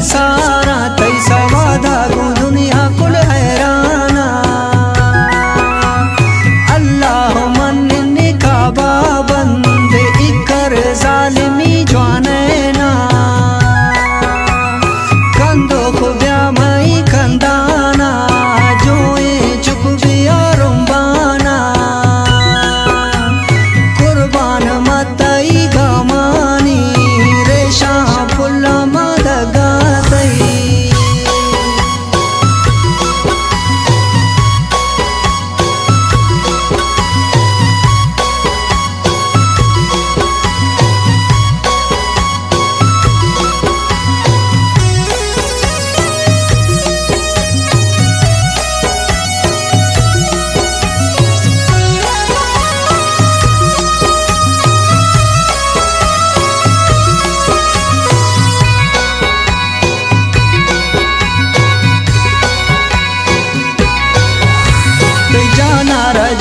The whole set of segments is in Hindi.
सारा तई सवादा गो दुनिया कुल हैराना। अल्लाह मन निकाबा बंदे इकर जालिमी जवाने ना कंदो खुब्या मई कंदाना जोए चुक बिया रुम्बाना कुर्बान मतई गमानी रेशा फुल्ला मदगातई।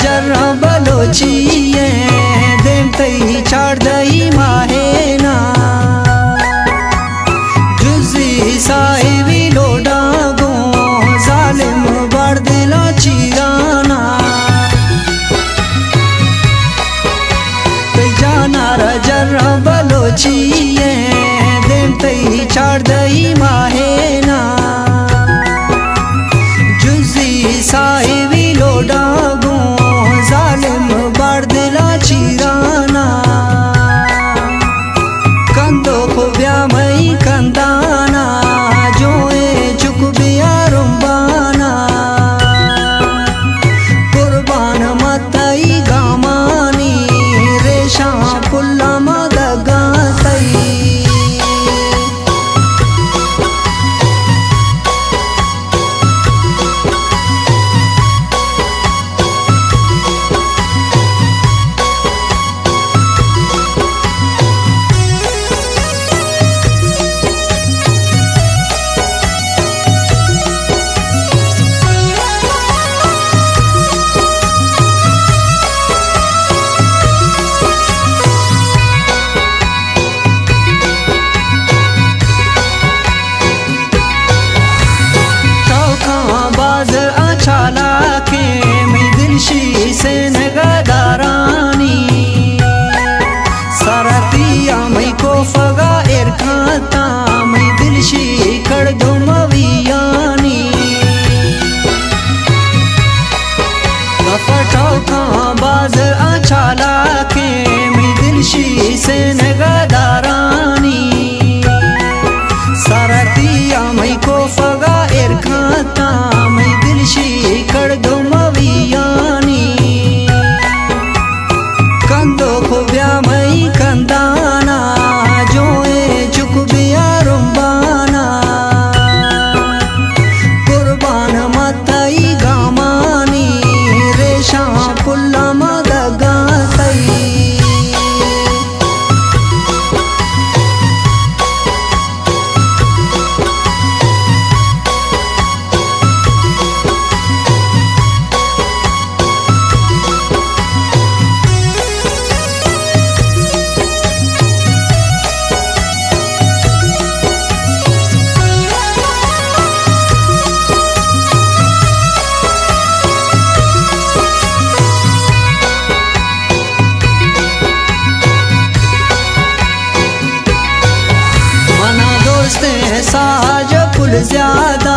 जर्रा बलोचिए देम तई छाड़ दई माहे ना जुजी साहिबी लोडा गो जालिम बाड़ दिला चीराना। तई जाना जर्रा बलोचिए देम तई छाड़ दई माहे ना जुजी साहिबी लोडा जालिम बाड़ दिला चीराना कंदो खुब्या मई कंदाना जोए चुक बिया रुम्बाना कुर्बान मतई गामानी रेशा फुल्ला मदगातई। दिलशी से नगदारानी सरतिया मई को फगा एरखाता मई दिलशी कर दो मवियानी फटाओ कहाँ बाज अच्छा लाके मई दिलशी से नगदारानी सरतिया मई को फगा एरखाता मई दिलशी कर दो मवियानी कंदो खुब्या मई कंदाना जोए चुक बिया रुम्बाना कुर्बान मतई गामानी रेशा फुल्ला मदगातई। साज फुल ज्यादा